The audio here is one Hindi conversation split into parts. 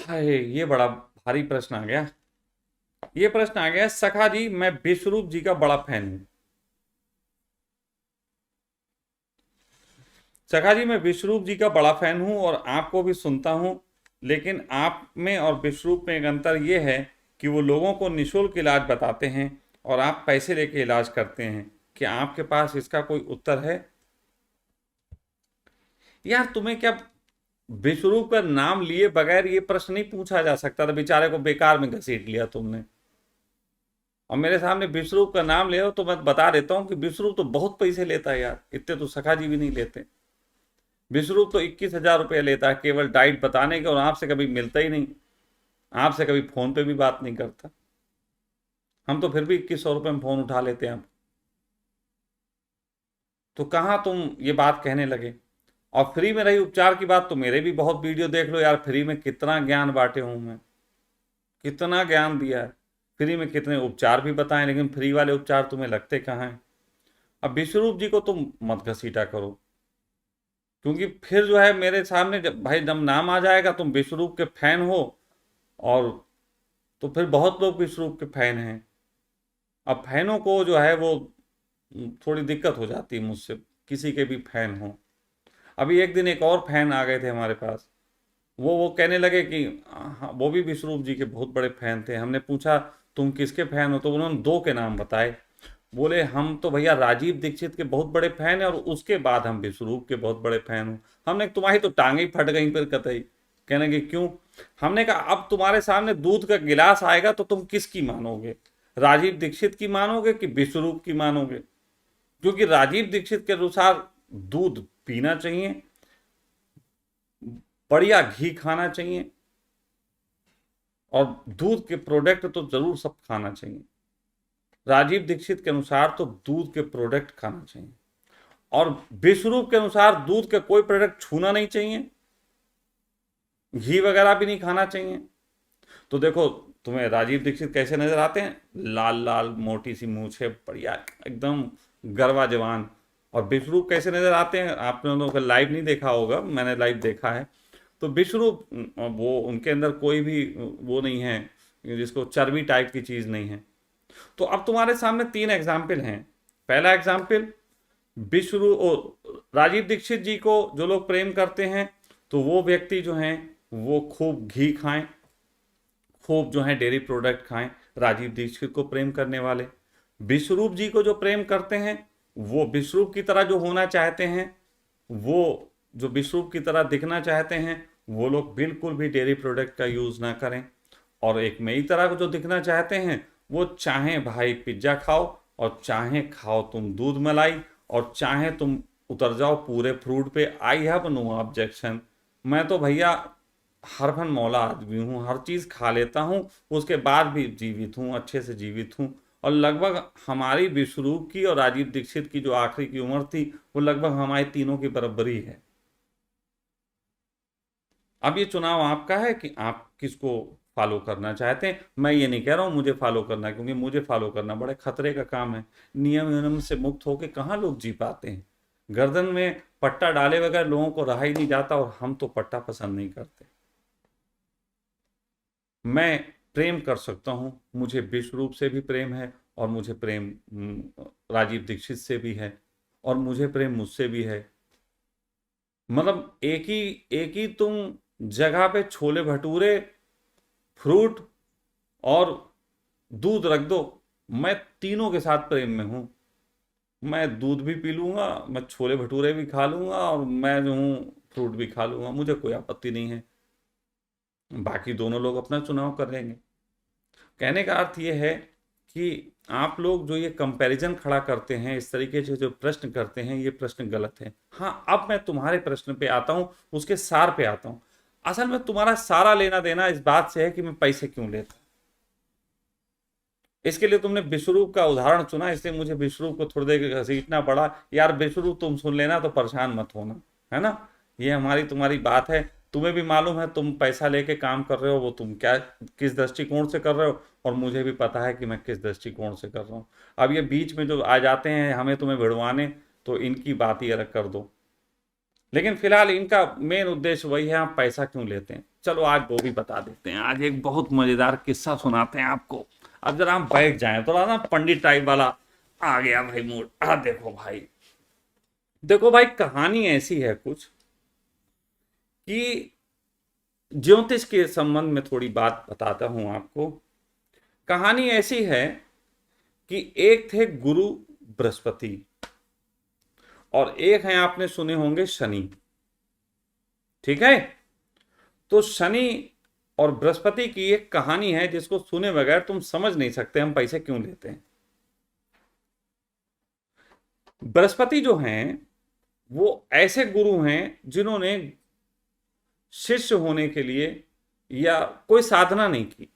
हाय, ये बड़ा भारी प्रश्न आ गया। ये प्रश्न आ गया, सखा जी मैं विश्वरूप जी का बड़ा फैन हूँ। सखा जी मैं विश्वरूप जी का बड़ा फैन हूँ और आपको भी सुनता हूँ। लेकिन आप में और विश्वरूप में एक अंतर ये है कि वो लोगों को निःशुल्क इलाज बताते हैं और आप पैसे लेके इलाज करते हैं। क्या आपके पास इसका कोई उत्तर है? यार तुम्हें क्या, विश्वरूप का नाम लिए बगैर ये प्रश्न नहीं पूछा जा सकता था? बेचारे को बेकार में घसीट लिया तुमने। और मेरे सामने विश्वरूप का नाम ले हो तो मैं बता देता हूँ कि विश्वरूप तो बहुत पैसे लेता है यार, इतने तो सखा जी भी नहीं लेते। विश्वरूप तो 21,000 रुपये लेता है केवल डाइट बताने के, और आपसे कभी मिलता ही नहीं, आपसे कभी फोन पे भी बात नहीं करता। हम तो फिर भी 2100 रुपये में फोन उठा लेते हैं आप। तो कहाँ तुम ये बात कहने लगे? और फ्री में रही उपचार की बात, तो मेरे भी बहुत वीडियो देख लो यार, फ्री में कितना ज्ञान बांटे हूं मैं, कितना ज्ञान दिया है। फ्री में कितने उपचार भी बताएं, लेकिन फ्री वाले उपचार तुम्हें लगते कहाँ हैं? अब विश्वरूप जी को तुम मत घसीटा करो, क्योंकि फिर जो है मेरे सामने जब भाई जब नाम आ जाएगा तुम विश्वरूप के फैन हो, और तो फिर बहुत लोग विश्वरूप के फैन हैं। अब फैनों को जो है वो थोड़ी दिक्कत हो जाती है मुझसे, किसी के भी फैन हो। अभी एक दिन एक और फैन आ गए थे हमारे पास। वो कहने लगे कि हाँ, वो भी विश्वरूप जी के बहुत बड़े फैन थे। हमने पूछा तुम किसके फैन हो, तो उन्होंने दो के नाम बताए। बोले हम तो भैया राजीव दीक्षित के बहुत बड़े फैन हैं और उसके बाद हम विश्वरूप के बहुत बड़े फैन हूँ। हमने तुम्हारी तो टांगे ही फट गई फिर कतई। कहने कि क्यों? हमने कहा अब तुम्हारे सामने दूध का गिलास आएगा तो तुम किसकी मानोगे, राजीव दीक्षित की मानोगे कि विश्वरूप की मानोगे? क्योंकि राजीव दीक्षित के अनुसार दूध पीना चाहिए, बढ़िया घी खाना चाहिए, और दूध के प्रोडक्ट तो जरूर सब खाना चाहिए। राजीव दीक्षित के अनुसार तो दूध के प्रोडक्ट खाना चाहिए, और विश्वरूप के अनुसार दूध के कोई प्रोडक्ट छूना नहीं चाहिए, घी वगैरह भी नहीं खाना चाहिए। तो देखो तुम्हें राजीव दीक्षित कैसे नजर आते हैं? लाल लाल मोटी सी मूछें, बढ़िया एकदम गरवा जवान। और विश्वरूप कैसे नजर आते हैं? आपने लोगों का लाइव नहीं देखा होगा, मैंने लाइव देखा है। तो विश्वरूप वो उनके अंदर कोई भी वो नहीं है, जिसको चर्बी टाइप की चीज नहीं है। तो अब तुम्हारे सामने तीन एग्जाम्पल हैं। पहला एग्जाम्पल, राजीव दीक्षित जी को जो लोग प्रेम करते हैं, तो वो व्यक्ति जो हैं वो खूब घी खाएं, खूब जो है डेयरी प्रोडक्ट खाएं, राजीव दीक्षित को प्रेम करने वाले। विश्वरूप जी को जो प्रेम करते हैं, वो विश्वरूप की तरह जो होना चाहते हैं, वो जो विश्वरूप की तरह दिखना चाहते हैं, वो लोग बिल्कुल भी डेयरी प्रोडक्ट का यूज ना करें। और एक नई तरह को जो दिखना चाहते हैं, वो चाहे भाई पिज्जा खाओ, और चाहे खाओ तुम दूध मलाई, और चाहे तुम उतर जाओ पूरे फ्रूट पे, आई हैव नो ऑब्जेक्शन। मैं तो भैया हरफन मौला आदमी हूँ, हर चीज़ खा लेता हूँ, उसके बाद भी जीवित हूँ, अच्छे से जीवित हूँ। और लगभग हमारी विश्वरूप की और राजीव दीक्षित की जो आखिरी की उम्र थी, वो लगभग हमारे तीनों की बराबरी है। अब ये चुनाव आपका है कि आप किसको फॉलो करना चाहते हैं। मैं ये नहीं कह रहा हूँ मुझे फॉलो करना है, क्योंकि मुझे फॉलो करना बड़े खतरे का काम है। नियम नियम से मुक्त होकर कहाँ लोग जी पाते हैं? गर्दन में पट्टा डाले बगैर लोगों को रहा ही नहीं जाता, और हम तो पट्टा पसंद नहीं करते। मैं प्रेम कर सकता हूँ, मुझे विश्वरूप से भी प्रेम है, और मुझे प्रेम राजीव दीक्षित से भी है, और मुझे प्रेम मुझसे भी है। मतलब एक ही तुम जगह पे छोले भटूरे, फ्रूट और दूध रख दो, मैं तीनों के साथ प्रेम में हूँ। मैं दूध भी पी लूंगा, मैं छोले भटूरे भी खा लूंगा, और मैं जो हूँ फ्रूट भी खा लूंगा, मुझे कोई आपत्ति नहीं है। बाकी दोनों लोग अपना चुनाव कर लेंगे। कहने का अर्थ ये है कि आप लोग जो ये कंपैरिजन खड़ा करते हैं, इस तरीके से जो प्रश्न करते हैं, ये प्रश्न गलत है। हाँ, अब मैं तुम्हारे प्रश्न पे आता हूँ, उसके सार पे आता हूँ। असल में तुम्हारा सारा लेना देना इस बात से है कि मैं पैसे क्यों लेता। इसके लिए तुमने विश्वरूप का उदाहरण चुना, इसलिए मुझे विश्वरूप को थोड़ी देर घसीटना पड़ा। यार विश्वरूप तुम सुन लेना तो परेशान मत होना, है ना? ये हमारी तुम्हारी बात है। तुम्हें भी मालूम है तुम पैसा लेके काम कर रहे हो, वो तुम क्या किस दृष्टिकोण से कर रहे हो, और मुझे भी पता है कि मैं किस दृष्टिकोण से कर रहा हूँ। अब ये बीच में जो आ जाते हैं हमें तुम्हें भिड़वाने, तो इनकी बात ही अलग कर दो। लेकिन फिलहाल इनका मेन उद्देश्य वही है, हम पैसा क्यों लेते हैं। चलो आज वो भी बता देते हैं। आज एक बहुत मजेदार किस्सा सुनाते हैं आपको। अब जरा हम बैठ जाएं, थोड़ा ना पंडित टाइप वाला आ गया भाई मूड। देखो भाई, देखो भाई, कहानी ऐसी है कुछ कि ज्योतिष के संबंध में थोड़ी बात बताता हूं आपको। कहानी ऐसी है कि एक थे गुरु बृहस्पति और एक है, आपने सुने होंगे, शनि। ठीक है, तो शनि और बृहस्पति की एक कहानी है जिसको सुने बगैर तुम समझ नहीं सकते हम पैसे क्यों लेते हैं। बृहस्पति जो हैं वो ऐसे गुरु हैं जिन्होंने शिष्य होने के लिए या कोई साधना नहीं की।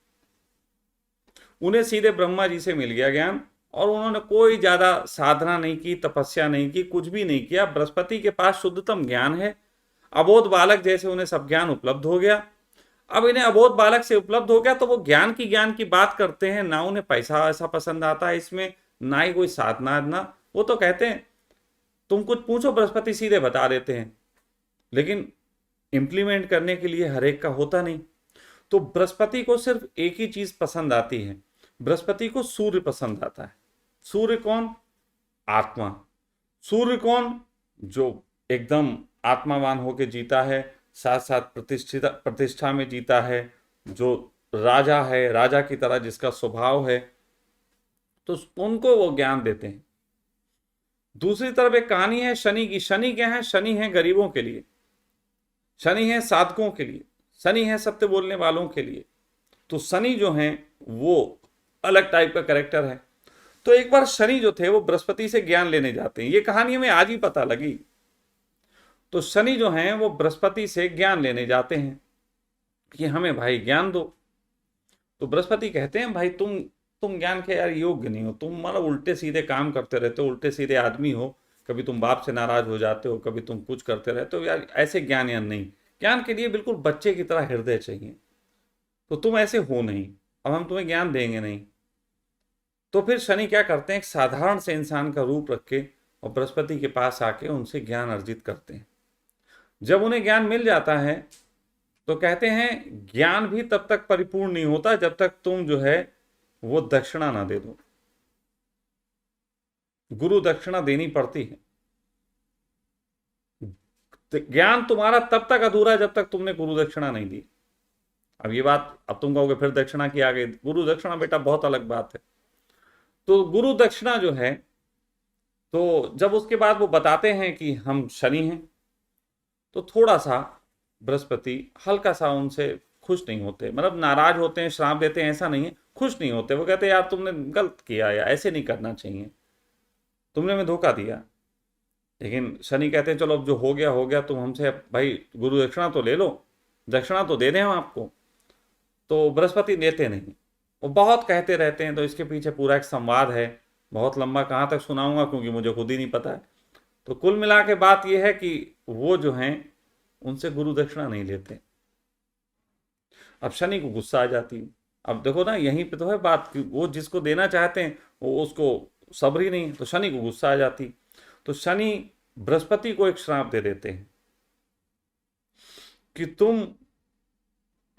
उन्हें सीधे ब्रह्मा जी से मिल गया ज्ञान और उन्होंने कोई ज्यादा साधना नहीं की, तपस्या नहीं की, कुछ भी नहीं किया। बृहस्पति के पास शुद्धतम ज्ञान है, अबोध बालक जैसे उन्हें सब ज्ञान उपलब्ध हो गया। अब इन्हें अबोध बालक से उपलब्ध हो गया तो वो ज्ञान की बात करते हैं ना। उन्हें पैसा ऐसा पसंद आता है इसमें, ना ही कोई साधना ना। वो तो कहते हैं तुम कुछ पूछो, बृहस्पति सीधे बता देते हैं, लेकिन इंप्लीमेंट करने के लिए हर एक का होता नहीं। तो बृहस्पति को सिर्फ एक ही चीज पसंद आती है, बृहस्पति को सूर्य पसंद आता है। सूर्य कौन? आत्मा। सूर्य कौन? जो एकदम आत्मावान होकर जीता है, साथ साथ प्रतिष्ठा में जीता है, जो राजा है, राजा की तरह जिसका स्वभाव है, तो उनको वो ज्ञान देते हैं। दूसरी तरफ एक कहानी है शनि की। शनि क्या है? शनि है गरीबों के लिए, शनि है साधकों के लिए, शनि है सत्य बोलने वालों के लिए। तो शनि जो है वो अलग टाइप का कैरेक्टर है। तो एक बार शनि जो थे वो बृहस्पति से ज्ञान लेने जाते हैं। ये कहानी हमें आज ही पता लगी। तो शनि जो हैं वो बृहस्पति से ज्ञान लेने जाते हैं कि हमें भाई ज्ञान दो। तो बृहस्पति कहते हैं भाई तुम ज्ञान के यार योग्य नहीं हो, तुम मतलब उल्टे सीधे काम करते रहते हो, उल्टे सीधे आदमी हो, कभी तुम बाप से नाराज हो जाते हो, कभी तुम कुछ करते रहते हो, यार ऐसे ज्ञान या नहीं। ज्ञान के लिए बिल्कुल बच्चे की तरह हृदय चाहिए, तो तुम ऐसे हो नहीं, अब हम तुम्हें ज्ञान देंगे नहीं। तो फिर शनि क्या करते हैं, एक साधारण से इंसान का रूप रख के और बृहस्पति के पास आके उनसे ज्ञान अर्जित करते हैं। जब उन्हें ज्ञान मिल जाता है तो कहते हैं ज्ञान भी तब तक परिपूर्ण नहीं होता जब तक तुम जो है वो दक्षिणा ना दे दो। गुरु दक्षिणा देनी पड़ती है। ज्ञान तुम्हारा तब तक अधूरा है जब तक तुमने गुरु दक्षिणा नहीं दी। अब ये बात, अब तुम कहोगे फिर दक्षिणा की आ गई। गुरु दक्षिणा बेटा बहुत अलग बात है। तो गुरु दक्षिणा जो है, तो जब उसके बाद वो बताते हैं कि हम शनि हैं, तो थोड़ा सा बृहस्पति हल्का सा उनसे खुश नहीं होते, मतलब नाराज होते हैं, श्राप देते हैं, ऐसा नहीं है, खुश नहीं होते। वो कहते हैं यार तुमने गलत किया, या ऐसे नहीं करना चाहिए, तुमने हमें धोखा दिया। लेकिन शनि कहते हैं चलो अब जो हो गया हो गया, तुम हमसे भाई गुरु दक्षिणा तो ले लो, दक्षिणा तो दे दें हम आपको। तो बृहस्पति देते नहीं, वो बहुत कहते रहते हैं। तो इसके पीछे पूरा एक संवाद है, बहुत लंबा, कहाँ तक सुनाऊंगा क्योंकि मुझे खुद ही नहीं पता है। तो कुल मिला के बात यह है कि वो जो हैं उनसे गुरु दक्षिणा नहीं लेते। अब शनि को गुस्सा आ जाती है। अब देखो ना, यहीं पे तो है बात कि वो जिसको देना चाहते हैं वो उसको सब्र ही नहीं, तो शनि को गुस्सा आ जाती। तो शनि बृहस्पति को एक श्राप दे देते हैं कि तुम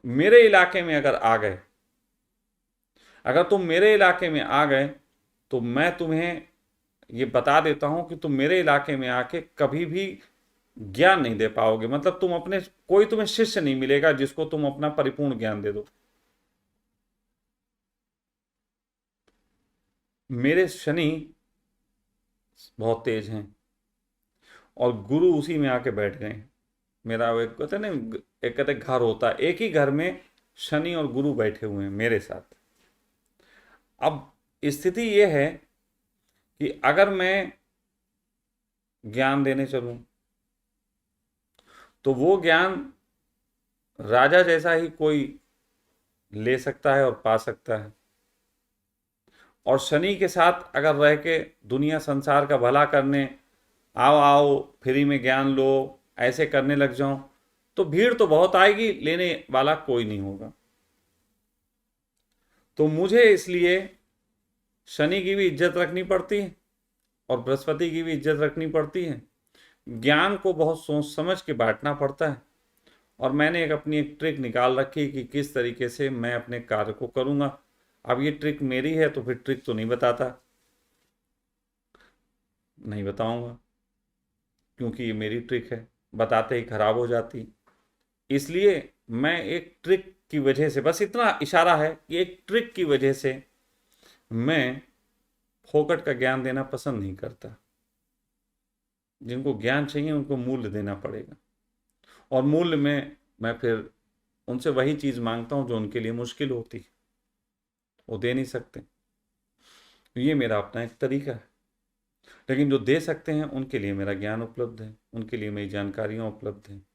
मेरे इलाके में अगर आ गए, अगर तुम मेरे इलाके में आ गए तो मैं तुम्हें ये बता देता हूं कि तुम मेरे इलाके में आके कभी भी ज्ञान नहीं दे पाओगे। मतलब तुम अपने, कोई तुम्हें शिष्य नहीं मिलेगा जिसको तुम अपना परिपूर्ण ज्ञान दे दो। मेरे शनि बहुत तेज हैं और गुरु उसी में आके बैठ गए हैं। मेरा वो एक कहते हैं ना, एक कहते घर होता है, एक ही घर में शनि और गुरु बैठे हुए हैं मेरे साथ। अब स्थिति ये है कि अगर मैं ज्ञान देने चलूं तो वो ज्ञान राजा जैसा ही कोई ले सकता है और पा सकता है। और शनि के साथ अगर रह के दुनिया संसार का भला करने, आओ आओ फ्री में ज्ञान लो, ऐसे करने लग जाऊं, तो भीड़ तो बहुत आएगी, लेने वाला कोई नहीं होगा। तो मुझे इसलिए शनि की भी इज्जत रखनी पड़ती है और बृहस्पति की भी इज्जत रखनी पड़ती है। ज्ञान को बहुत सोच समझ के बांटना पड़ता है। और मैंने अपनी एक ट्रिक निकाल रखी कि किस तरीके से मैं अपने कार्य को करूँगा। अब ये ट्रिक मेरी है तो फिर ट्रिक तो नहीं बताता, नहीं बताऊँगा, क्योंकि ये मेरी ट्रिक है, बताते ही खराब हो जाती। इसलिए मैं एक ट्रिक की वजह से, बस इतना इशारा है कि एक ट्रिक की वजह से मैं फोकट का ज्ञान देना पसंद नहीं करता। जिनको ज्ञान चाहिए उनको मूल्य देना पड़ेगा, और मूल्य में मैं फिर उनसे वही चीज़ मांगता हूँ जो उनके लिए मुश्किल होती, वो दे नहीं सकते। तो ये मेरा अपना एक तरीका है। लेकिन जो दे सकते हैं उनके लिए मेरा ज्ञान उपलब्ध है, उनके लिए मेरी जानकारियाँ उपलब्ध हैं,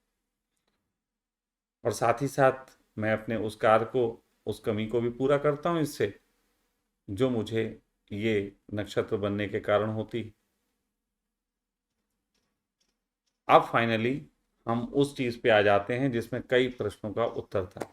और साथ ही साथ मैं अपने उस कार्य को, उस कमी को भी पूरा करता हूँ इससे, जो मुझे ये नक्षत्र बनने के कारण होती। अब फाइनली हम उस चीज़ पे आ जाते हैं जिसमें कई प्रश्नों का उत्तर था।